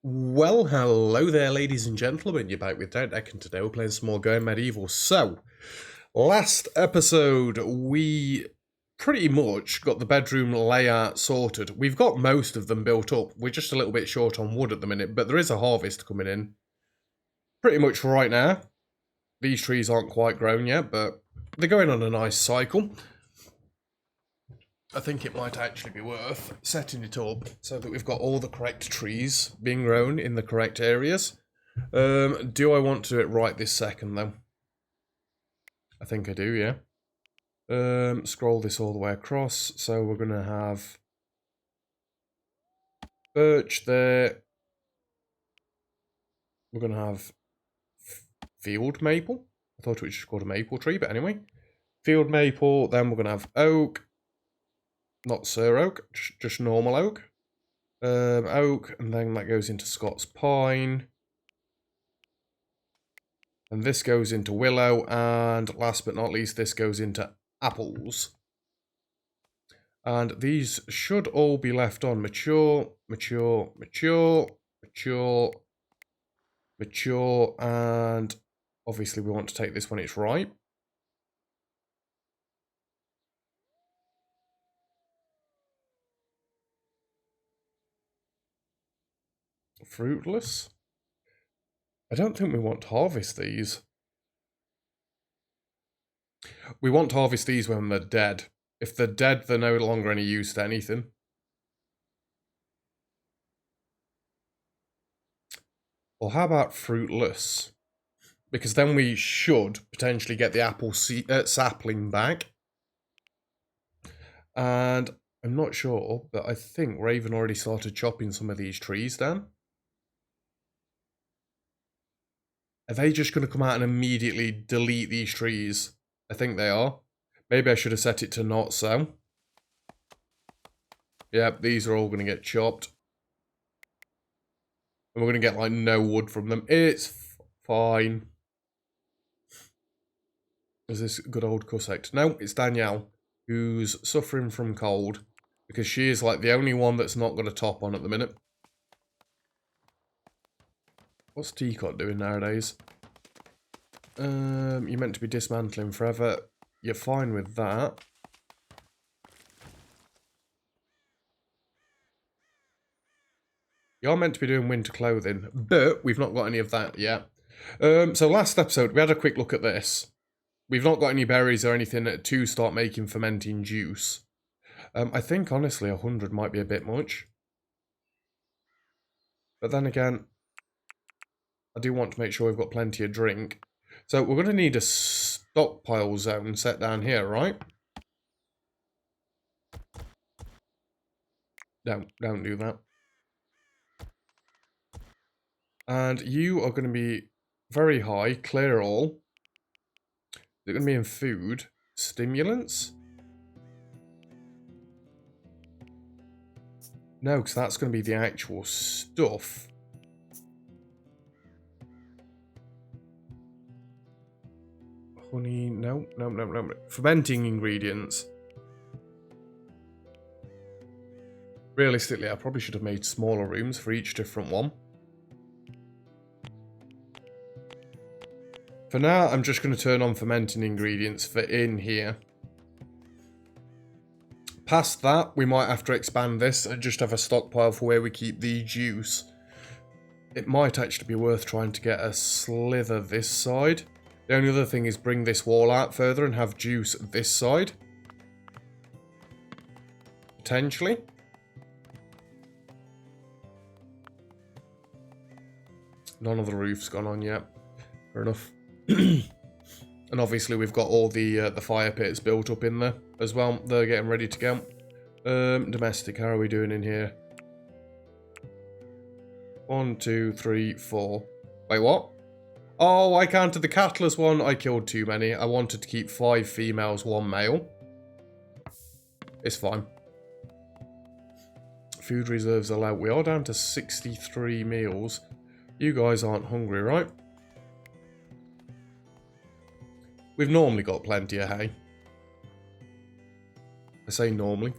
Well, hello there, ladies and gentlemen. You're back with Deck, and today we're playing some more Going Medieval. So, last episode, we pretty much got the bedroom layout sorted. We've got most of them built up. We're just a little bit short on wood at the minute, but there is a harvest coming in pretty much right now. These trees aren't quite grown yet, but they're going on a nice cycle. I think it might actually be worth setting it up so that we've got all the correct trees being grown in the correct areas. Do I want to do it right this second, though? I think I do, yeah. Scroll this all the way across. So we're going to have birch there. We're going to have field maple. I thought it was just called a maple tree, but anyway. Field maple, then we're going to have oak. Not Sir Oak, just normal oak. Oak, and then that goes into Scots Pine. And this goes into Willow, and last but not least, this goes into apples. And these should all be left on mature, mature, mature, mature, mature, and obviously we want to take this when it's ripe. Fruitless. I don't think we want to harvest these. We want to harvest these when they're dead. If they're dead, they're no longer any use to anything. Or how about fruitless? Because then we should potentially get the apple sapling back. And I'm not sure, but I think Raven already started chopping some of these trees down. Are they just going to come out and immediately delete these trees? I think they are. Maybe I should have set it to not so. Yep, these are all going to get chopped. And we're going to get, like, no wood from them. It's fine. Is this good old Cusect? No, it's Danielle, who's suffering from cold. Because she is, like, the only one that's not got a top on at the minute. What's Teacot doing nowadays? You're meant to be dismantling forever. You're fine with that. You're meant to be doing winter clothing, but we've not got any of that yet. So last episode, we had a quick look at this. We've not got any berries or anything to start making fermenting juice. I think, honestly, 100 might be a bit much. But then again, I do want to make sure we've got plenty of drink. So we're going to need a stockpile zone set down here, right? Don't do that. And you are going to be very high, clear all. They're going to be in food. Stimulants? No, because that's going to be the actual stuff. Honey, no. Fermenting ingredients. Realistically, I probably should have made smaller rooms for each different one. For now, I'm just going to turn on fermenting ingredients for in here. Past that, we might have to expand this and just have a stockpile for where we keep the juice. It might actually be worth trying to get a slither this side. The only other thing is bring this wall out further and have juice this side. Potentially. None of the roof's gone on yet. Fair enough. And obviously we've got all the fire pits built up in there as well. They're getting ready to go. Domestic, how are we doing in here? 1, 2, 3, 4. Wait, what? Oh, I counted the cattle as one. I killed too many. I wanted to keep 5 females, 1 male. It's fine. Food reserves allowed. We are down to 63 meals. You guys aren't hungry, right? We've normally got plenty of hay. I say normally,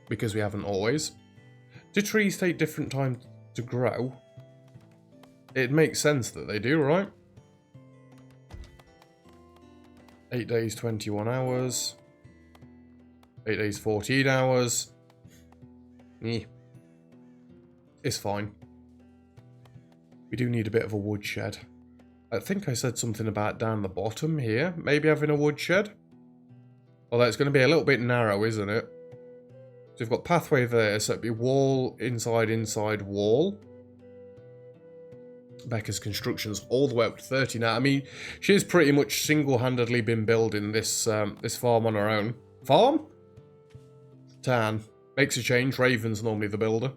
because we haven't always. Do trees take different time to grow? it makes sense that they do, right? 8 days, 21 hours. 8 days, 14 hours. It's fine. We do need a bit of a woodshed. I think I said something about down the bottom here. Maybe having a woodshed. Although it's going to be a little bit narrow, isn't it? So we've got pathway there, so it'd be wall, inside, wall. Becca's Construction's all the way up to 30 now. I mean, she's pretty much single-handedly been building this this farm on her own. Farm? Tan. Makes a change. Raven's normally the builder.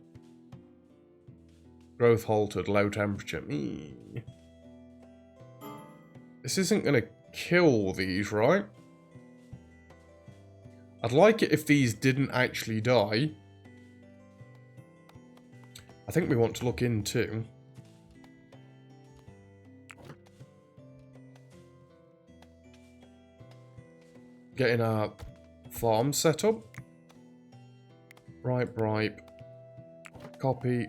Growth halted, low temperature. This isn't going to kill these, right? I'd like it if these didn't actually die. I think we want to look into getting our farm set up. Ripe. Copy.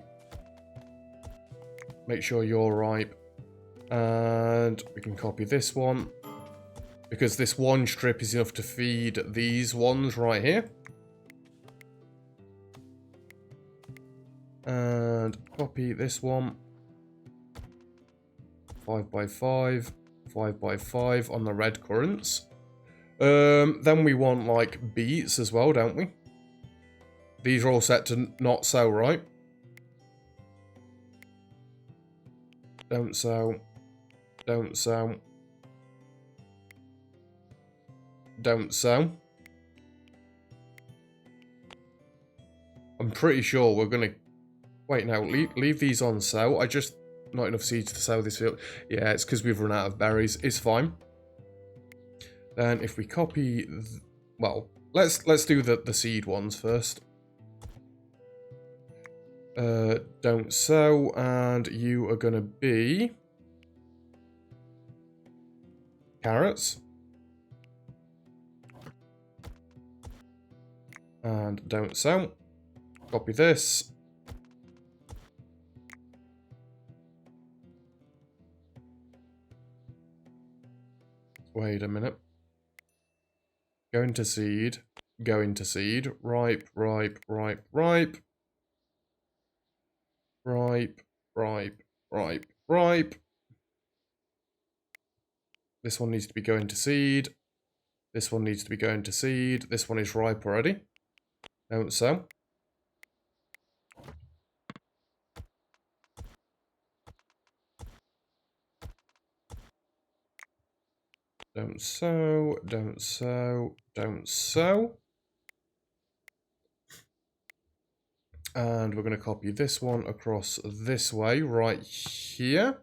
Make sure you're ripe. And we can copy this one. Because this one strip is enough to feed these ones right here. And copy this one. 5x5. 5x5 on the red currants. Then we want like beets as well, don't we? These are all set to not sow, right? Don't sow. Don't sow. Don't sow. I'm pretty sure we're gonna... Wait, no, leave these on sow. I just... Not enough seeds to sow this field. Yeah, it's because we've run out of berries. It's fine. Then if we copy... Well, let's do the seed ones first. Don't sow, and you are gonna be... Carrots. And don't sow. Copy this. Wait a minute. Go into seed. Go into seed. Ripe. Ripe. This one needs to be going to seed. This one needs to be going to seed. This one is ripe already. Don't sow. Don't sow. Don't sow. Don't sow. And we're going to copy this one across this way, right here.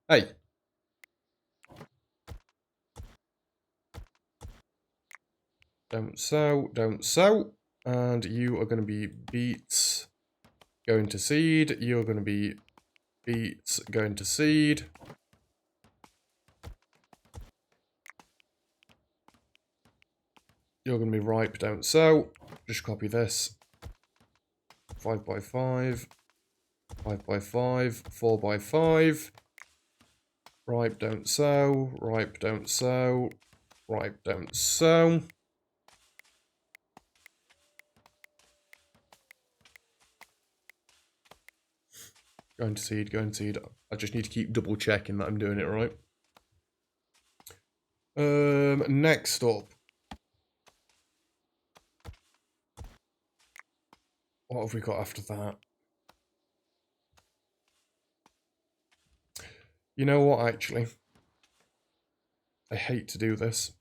Hey. Don't sow, don't sow. And you are going to be beets going to seed. You're going to be beets going to seed. You're going to be ripe, don't sow. Just copy this. 5x5. 5x5. 4x5. Ripe, don't sow. Ripe, don't sow. Ripe, don't sow. Going to seed, going to seed. I just need to keep double checking that I'm doing it right. Next up. What have we got after that? You know what, actually? I hate to do this.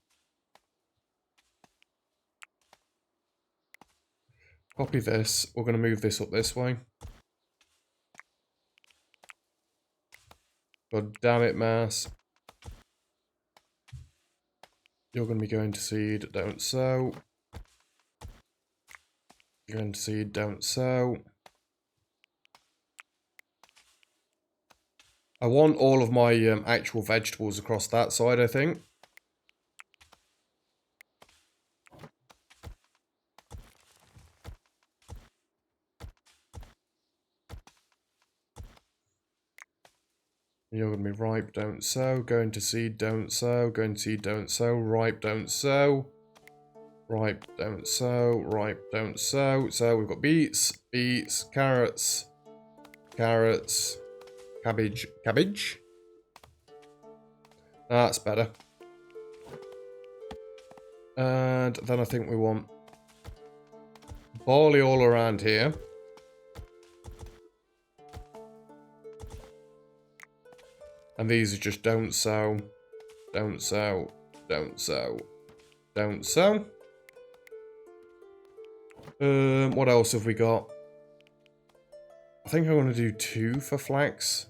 Copy this. We're going to move this up this way. God damn it, Mass. You're going to be going to seed, don't sow. You're going to seed, don't sow. I want all of my actual vegetables across that side, I think. You're going to be ripe, don't sow. Going to seed, don't sow. Going to seed, don't sow. Ripe, don't sow. Ripe, don't sow. Ripe, don't sow. So we've got beets, beets, carrots, carrots, cabbage, cabbage. That's better. And then I think we want barley all around here. And these are just don't sow, don't sow, don't sow, don't sow. What else have we got? I think I want to do 2 for flax.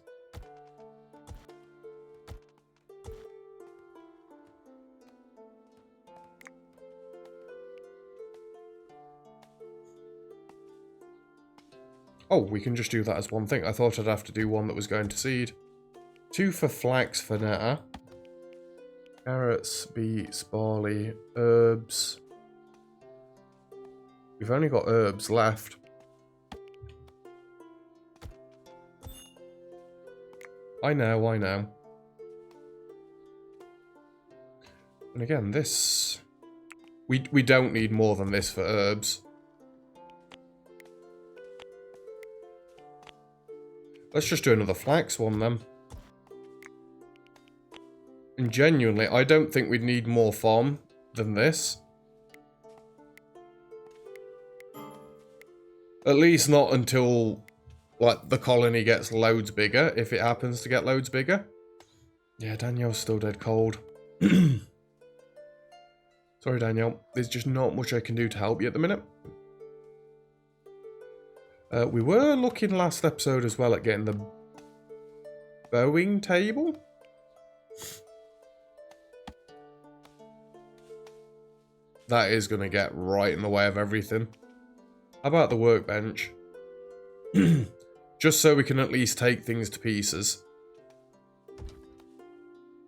Oh, we can just do that as one thing. I thought I'd have to do one that was going to seed. 2 for flax for now. Carrots, beets, barley, herbs. We've only got herbs left. I know, I know. And again, this... We don't need more than this for herbs. Let's just do another flax one then. And genuinely, I don't think we'd need more farm than this. At least not until, like, the colony gets loads bigger, if it happens to get loads bigger. Yeah, Danielle's still dead cold. Sorry, Danielle. There's just not much I can do to help you at the minute. We were looking last episode as well at getting the bowing table. That is going to get right in the way of everything. How about the workbench? Just so we can at least take things to pieces.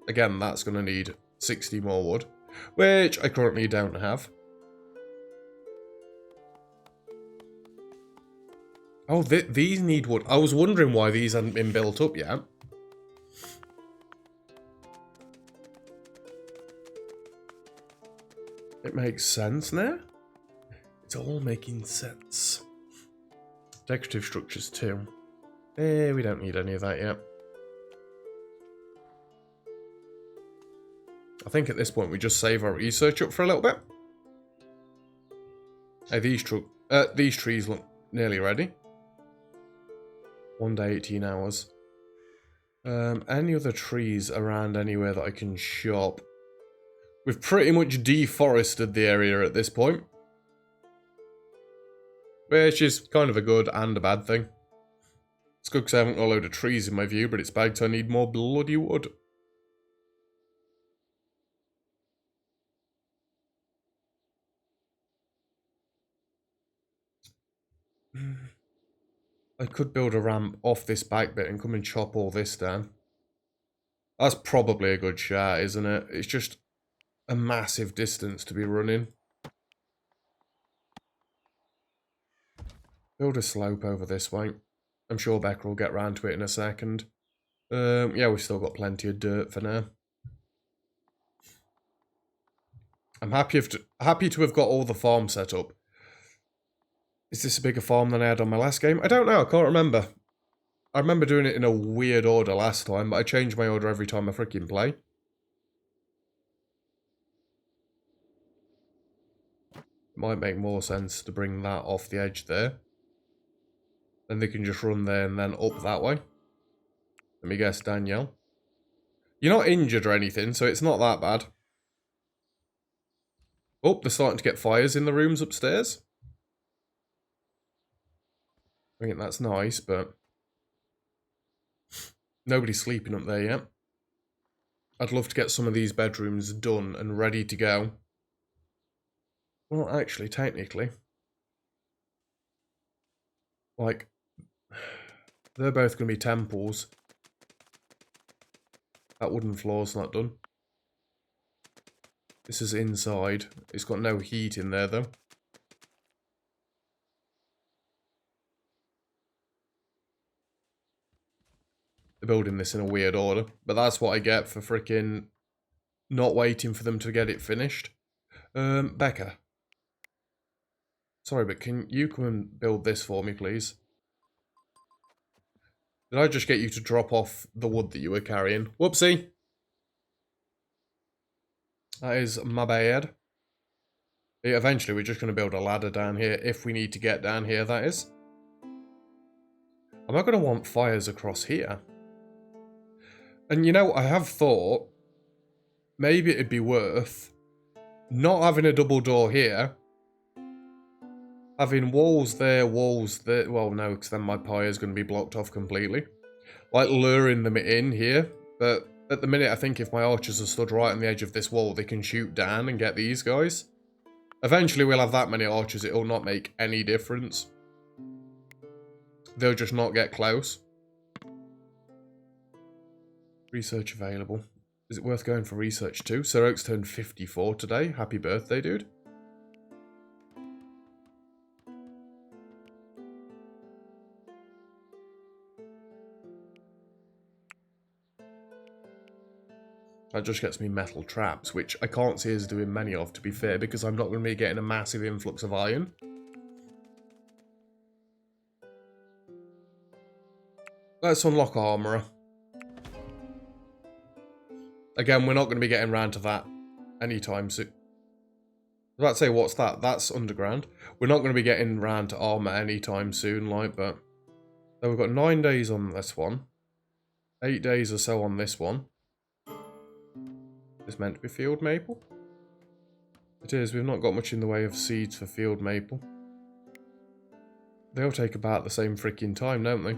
Again, that's going to need 60 more wood, which I currently don't have. Oh, these need wood. I was wondering why these hadn't been built up yet. It makes sense now. It's all making sense. Decorative structures too. We don't need any of that yet. I think at this point we just save our research up for a little bit. Hey, these trees look nearly ready. 1 day, 18 hours. Any other trees around anywhere that I can shop? We've pretty much deforested the area at this point. Which is kind of a good and a bad thing. It's good because I haven't got a load of trees in my view, but it's bad because I need more bloody wood. I could build a ramp off this back bit and come and chop all this down. That's probably a good shot, isn't it? It's just a massive distance to be running. Build a slope over this way. I'm sure Becca will get round to it in a second. Yeah, we've still got plenty of dirt for now. I'm happy to have got all the farm set up. Is this a bigger farm than I had on my last game? I don't know, I can't remember. I remember doing it in a weird order last time, but I change my order every time I freaking play. It might make more sense to bring that off the edge there. Then they can just run there and then up that way. Let me guess, Danielle. You're not injured or anything, so it's not that bad. Oh, they're starting to get fires in the rooms upstairs. I think that's nice, but nobody's sleeping up there yet. I'd love to get some of these bedrooms done and ready to go. Well, actually, technically, like, they're both going to be temples. That wooden floor's not done. This is inside. It's got no heat in there, though. They're building this in a weird order. But that's what I get for freaking not waiting for them to get it finished. Becca. Sorry, but can you come and build this for me, please? Did I just get you to drop off the wood that you were carrying? Whoopsie. That is my bad. Yeah, eventually, we're just going to build a ladder down here, if we need to get down here, that is. Am I going to want fires across here? And you know, I have thought, maybe it'd be worth not having a double door here, having walls there, well no, because then my pie is going to be blocked off completely. Like luring them in here, but at the minute I think if my archers are stood right on the edge of this wall, they can shoot down and get these guys. Eventually we'll have that many archers, it'll not make any difference. They'll just not get close. Research available. Is it worth going for research too? Sir Oaks turned 54 today. Happy birthday, dude. That just gets me metal traps, which I can't see us doing many of, to be fair, because I'm not going to be getting a massive influx of iron. Let's unlock Armourer. Again, we're not going to be getting round to that anytime soon. I was about to say, what's that? That's underground. We're not going to be getting round to armor anytime soon, like, but... So we've got 9 days on this one. 8 days or so on this one. It's meant to be field maple. It is. We've not got much in the way of seeds for field maple. They'll take about the same freaking time, don't they?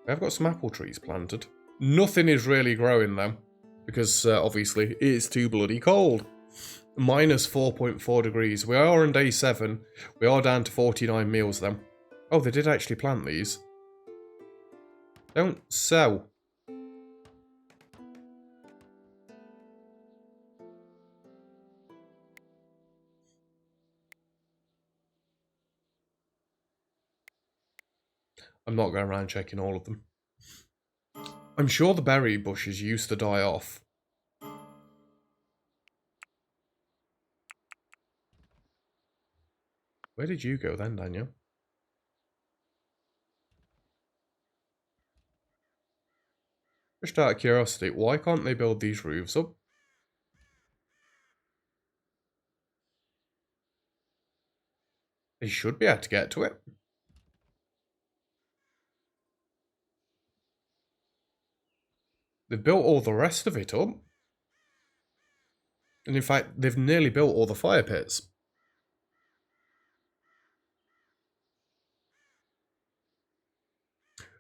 I've got some apple trees planted. Nothing is really growing though, because obviously it is too bloody cold. Minus 4.4 degrees. We are on day 7. We are down to 49 meals then. Oh, they did actually plant these. Don't sell. I'm not going around checking all of them. I'm sure the berry bushes used to die off. Where did you go then, Daniel? Just out of curiosity, why can't they build these roofs up? They should be able to get to it. They've built all the rest of it up. And in fact, they've nearly built all the fire pits.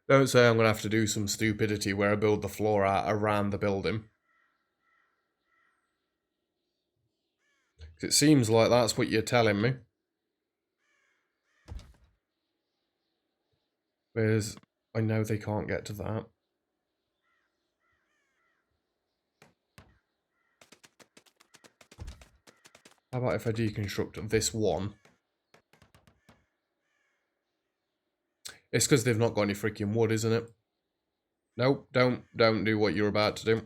Don't say I'm going to have to do some stupidity where I build the floor out around the building. It seems like that's what you're telling me. Whereas I know they can't get to that. How about if I deconstruct this one? It's because they've not got any freaking wood, isn't it? Nope, don't do what you're about to do.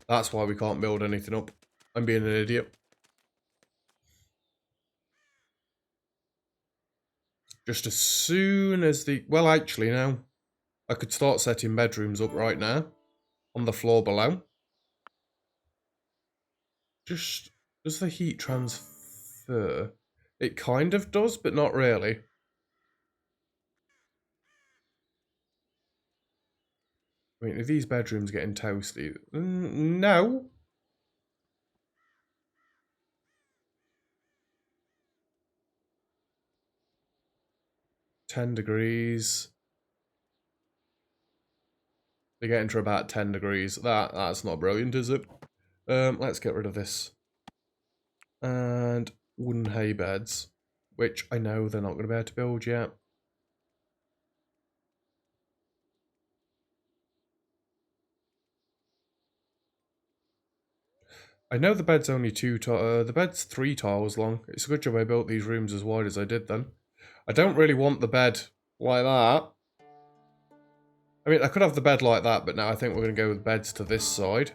That's why we can't build anything up. I'm being an idiot. Just as soon as the... Well, actually, no. I could start setting bedrooms up right now. On the floor below. Just... Does the heat transfer? It kind of does, but not really. I mean, are these bedrooms getting toasty? No. $10. They're getting to about 10 degrees. That's not brilliant, is it? Let's get rid of this. And wooden hay beds, which I know they're not going to be able to build yet. I know the bed's only the bed's 3 tiles long. It's a good job I built these rooms as wide as I did then. I don't really want the bed like that. I mean, I could have the bed like that, but now I think we're going to go with beds to this side.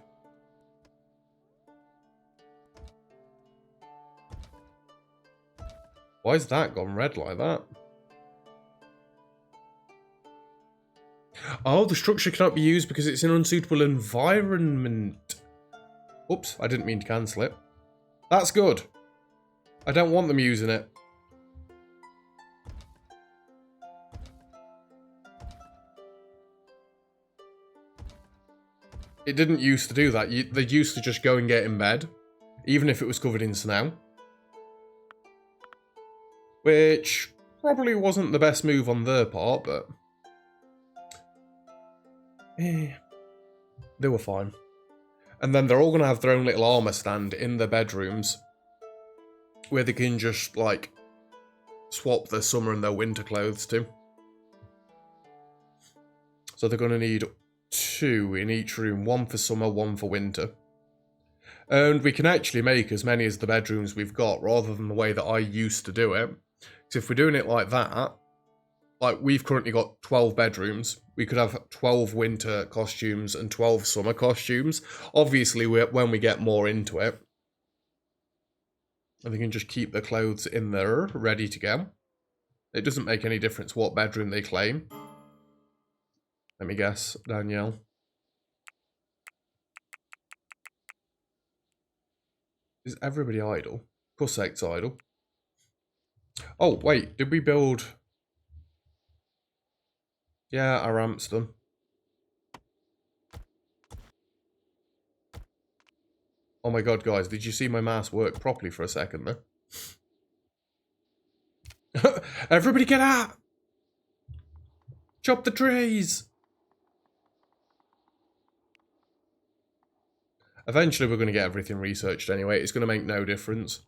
Why is that gone red like that? Oh, the structure cannot be used because it's an unsuitable environment. Oops, I didn't mean to cancel it. That's good. I don't want them using it. It didn't used to do that. They used to just go and get in bed, even if it was covered in snow. Which probably wasn't the best move on their part, but... they were fine. And then they're all going to have their own little armour stand in their bedrooms, where they can just, like, swap their summer and their winter clothes to. So they're going to need 2 in each room, 1 for summer, 1 for winter. And we can actually make as many as the bedrooms we've got, rather than the way that I used to do it. Because if we're doing it like that, like we've currently got 12 bedrooms, we could have 12 winter costumes and 12 summer costumes. Obviously, when we get more into it, and they can just keep their clothes in there, ready to go. It doesn't make any difference what bedroom they claim. Let me guess, Danielle. Is everybody idle? Corsair's idle. Oh, wait, did we build... Yeah, I ramped them. Oh my god, guys, did you see my mouse work properly for a second there? Everybody get out! Chop the trees! Eventually we're going to get everything researched anyway. It's going to make no difference.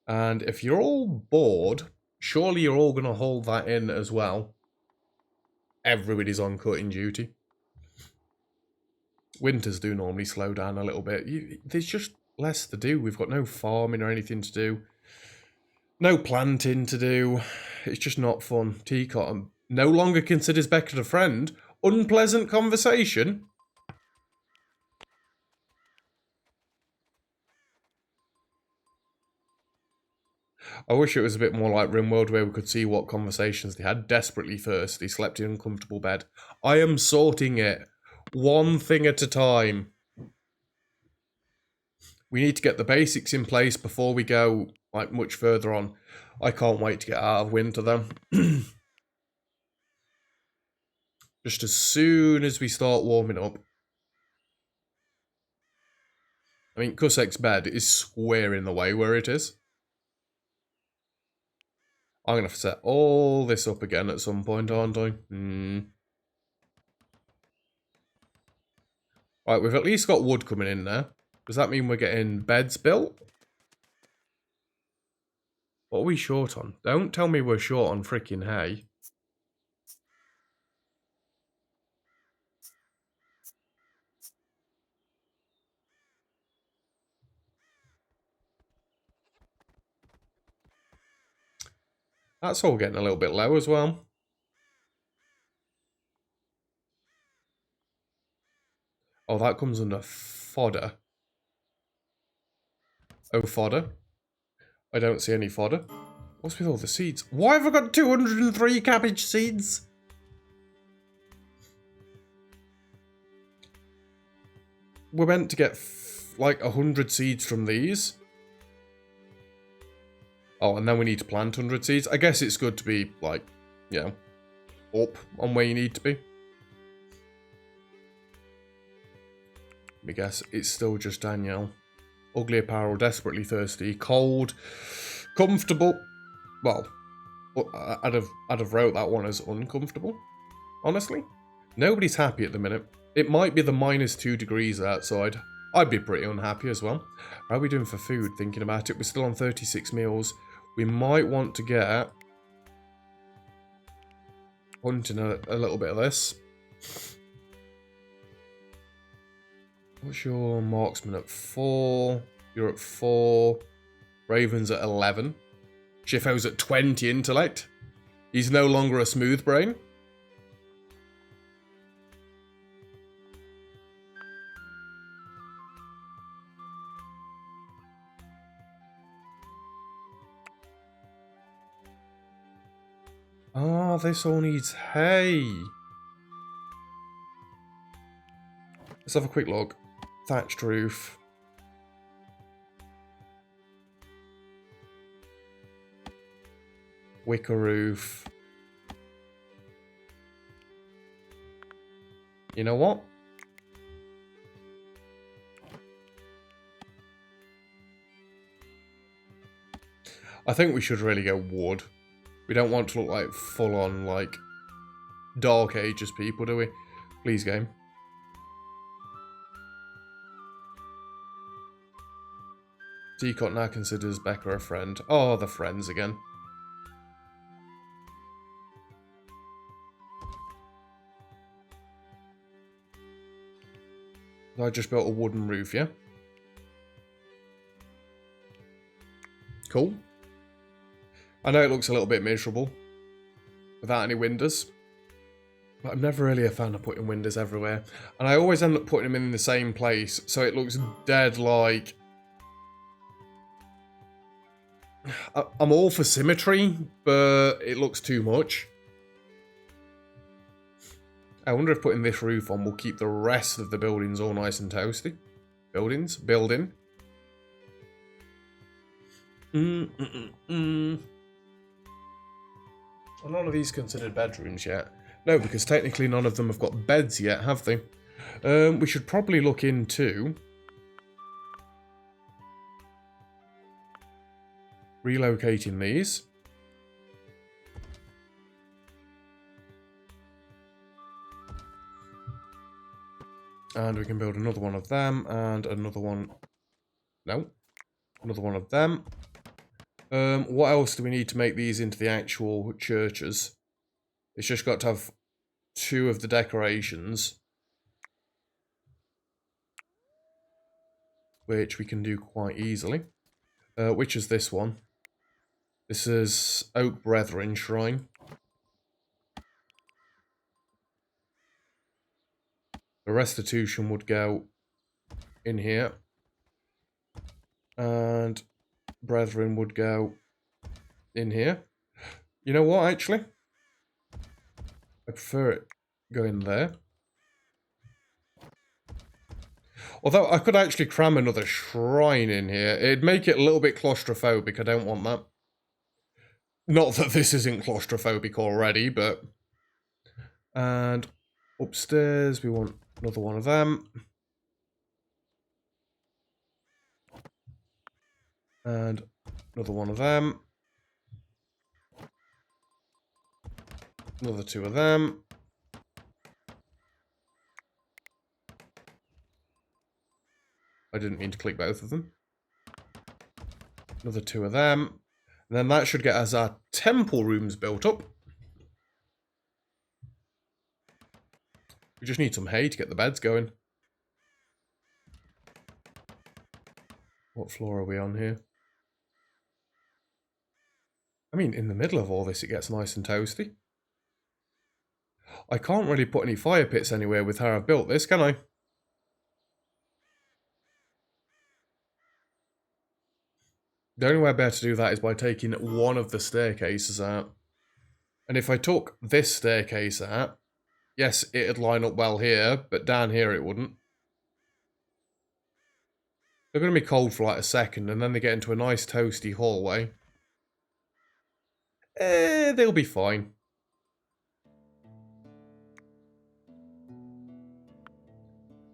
And if you're all bored, surely you're all going to hold that in as well. Everybody's on cutting duty. Winters do normally slow down a little bit. There's just less to do. We've got no farming or anything to do. No planting to do. It's just not fun. Tea cotton no longer considers Beckett a friend. Unpleasant conversation. I wish it was a bit more like RimWorld where we could see what conversations they had. Desperately thirsty, slept in an uncomfortable bed. I am sorting it. One thing at a time. We need to get the basics in place before we go like much further on. I can't wait to get out of winter though. Just as soon as we start warming up. I mean, Corsair's bed is square in the way where it is. I'm going to have to set all this up again at some point, aren't I? Right, we've at least got wood coming in there. Does that mean we're getting beds built? What are we short on? Don't tell me we're short on freaking hay. That's all getting a little bit low as well. Oh, that comes under fodder. Oh, fodder. I don't see any fodder. What's with all the seeds? Why have I got 203 cabbage seeds? We're meant to get like 100 seeds from these. Oh, and then we need to plant 100 seeds. I guess it's good to be, like, you know, up on where you need to be. Let me guess, it's still just Danielle. Ugly apparel, desperately thirsty, cold, comfortable. Well, I'd have wrote that one as uncomfortable, honestly. Nobody's happy at the minute. It might be the -2 degrees outside. I'd be pretty unhappy as well. How are we doing for food? Thinking about it, we're still on 36 meals. We might want to get hunting a little bit of this. What's your marksman at 4? You're at 4. Raven's at 11. Shiffo's at 20 intellect. He's no longer a smooth brain. Ah, this all needs hay. Let's have a quick look. Thatched roof. Wicker roof. You know what? I think we should really go wood. We don't want to look like full-on, like, Dark Ages people, do we? Please, game. Teacot now considers Becca a friend. Oh, the friends again. I just built a wooden roof, yeah? Cool. I know it looks a little bit miserable without any windows, but I'm never really a fan of putting windows everywhere. And I always end up putting them in the same place, so it looks dead like... I'm all for symmetry, but it looks too much. I wonder if putting this roof on will keep the rest of the buildings all nice and toasty. Building. Are none of these considered bedrooms yet? No, because technically none of them have got beds yet, have they? We should probably look into relocating these. And we can build another one of them and another one. No, another one of them. What else do we need to make these into the actual churches? It's just got to have 2 of the decorations, which we can do quite easily. Which is this one? This is Oak Brethren Shrine. The restitution would go in here. And Brethren would go in here. You know what, actually? I prefer it going there. Although I could actually cram another shrine in here. It'd make it a little bit claustrophobic. I don't want that. Not that this isn't claustrophobic already, but... And upstairs we want another one of them. And another one of them. Another 2 of them. I didn't mean to click both of them. Another 2 of them. And then that should get us our temple rooms built up. We just need some hay to get the beds going. What floor are we on here? I mean, in the middle of all this, it gets nice and toasty. I can't really put any fire pits anywhere with how I've built this, can I? The only way I'd be able to do that is by taking one of the staircases out. And if I took this staircase out, yes, it'd line up well here, but down here it wouldn't. They're going to be cold for like a second, and then they get into a nice toasty hallway. They'll be fine.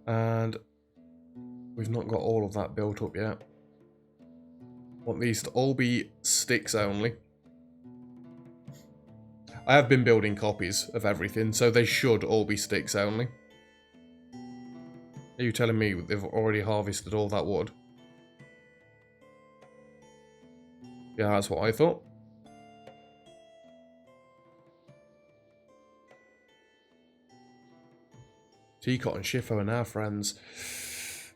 And we've not got all of that built up yet. Want these to all be sticks only. I have been building copies of everything, so they should all be sticks only. Are you telling me they've already harvested all that wood? Yeah, that's what I thought. Teacot and Shifo are now friends.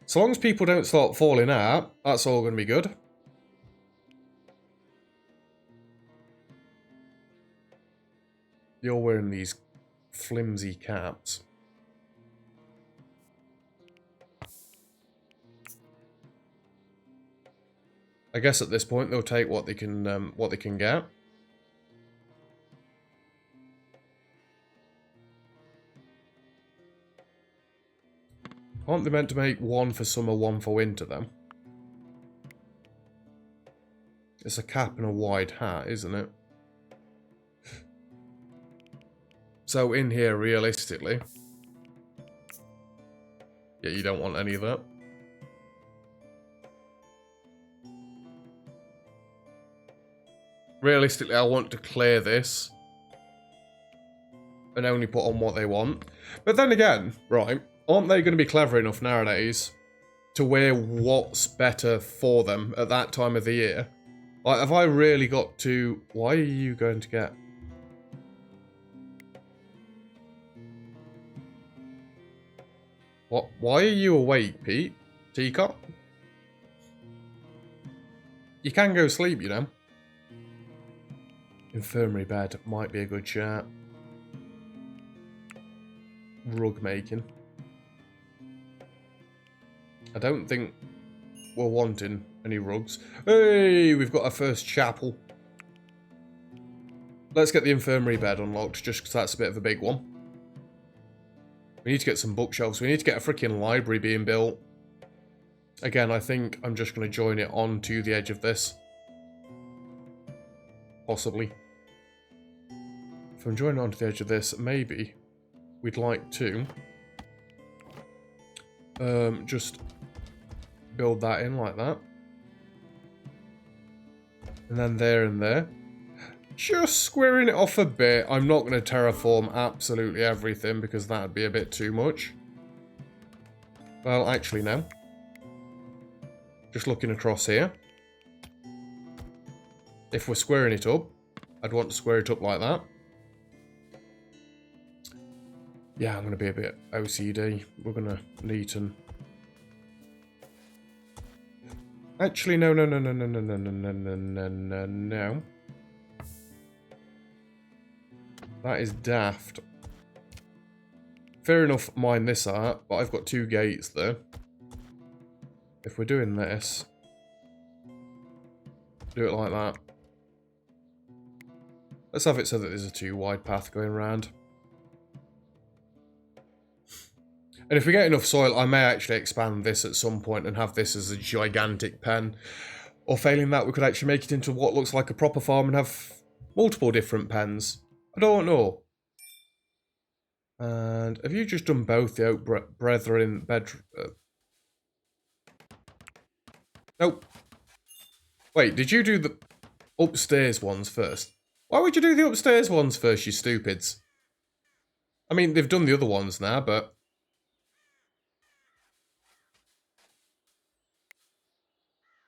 So long as people don't start falling out, that's all going to be good. You're wearing these flimsy caps. I guess at this point they'll take what they can get. Aren't they meant to make one for summer, one for winter, though? It's a cap and a wide hat, isn't it? So in here, realistically... yeah, you don't want any of that. Realistically, I want to clear this. And only put on what they want. But then again, right... aren't they going to be clever enough nowadays to wear what's better for them at that time of the year? Like, have I really got to... why are you going to get... what? Why are you awake, Pete? Teacup? You can go sleep, you know. Infirmary bed might be a good chat. Rug making. I don't think we're wanting any rugs. Hey, we've got our first chapel. Let's get the infirmary bed unlocked, just because that's a bit of a big one. We need to get some bookshelves. We need to get a freaking library being built. Again, I think I'm just going to join it onto the edge of this. Possibly. If I'm joining onto the edge of this, maybe we'd like to just build that in like that. And then there and there. Just squaring it off a bit. I'm not going to terraform absolutely everything because that would be a bit too much. Well, actually, no. Just looking across here. If we're squaring it up, I'd want to square it up like that. Yeah, I'm going to be a bit OCD. We're going to neaten. Actually, no. That is daft. Fair enough, mind this art, but I've got two gates there. If we're doing this, do it like that. Let's have it so that there's a two wide path going around. And if we get enough soil, I may actually expand this at some point and have this as a gigantic pen. Or failing that, we could actually make it into what looks like a proper farm and have multiple different pens. I don't know. And have you just done both the Oak Brethren bed... Nope. Wait, did you do the upstairs ones first? Why would you do the upstairs ones first, you stupids? I mean, they've done the other ones now, but...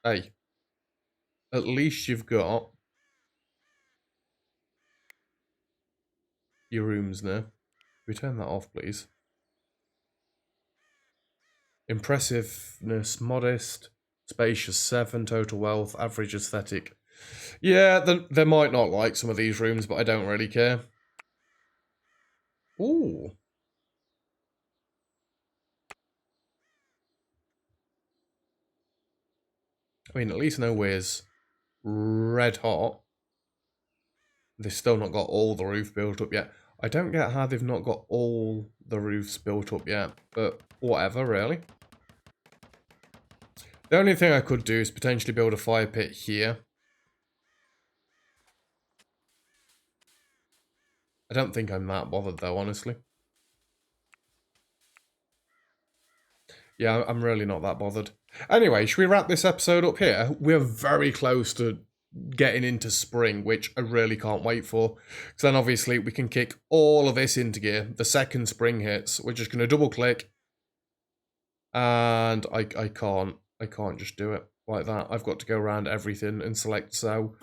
hey. At least you've got... your rooms now. Can we turn that off, please? Impressiveness, modest, spacious 7, total wealth, average aesthetic. Yeah, they might not like some of these rooms, but I don't really care. Ooh. I mean, at least nowhere's red hot. They've still not got all the roof built up yet. I don't get how they've not got all the roofs built up yet, but whatever, really. The only thing I could do is potentially build a fire pit here. I don't think I'm that bothered, though, honestly. Yeah, I'm really not that bothered. Anyway, should we wrap this episode up here? We're very close to getting into spring, which I really can't wait for. Because then obviously we can kick all of this into gear. The second spring hits. We're just going to double click. And I can't just do it like that. I've got to go around everything and select so.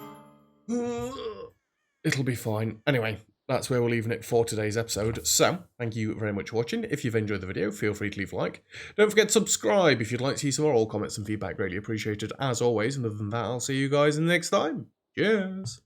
It'll be fine. Anyway, that's where we're leaving it for today's episode. So, thank you very much for watching. If you've enjoyed the video, feel free to leave a like. Don't forget to subscribe if you'd like to see some more. All comments and feedback greatly appreciated as always. And other than that, I'll see you guys in the next time. Cheers!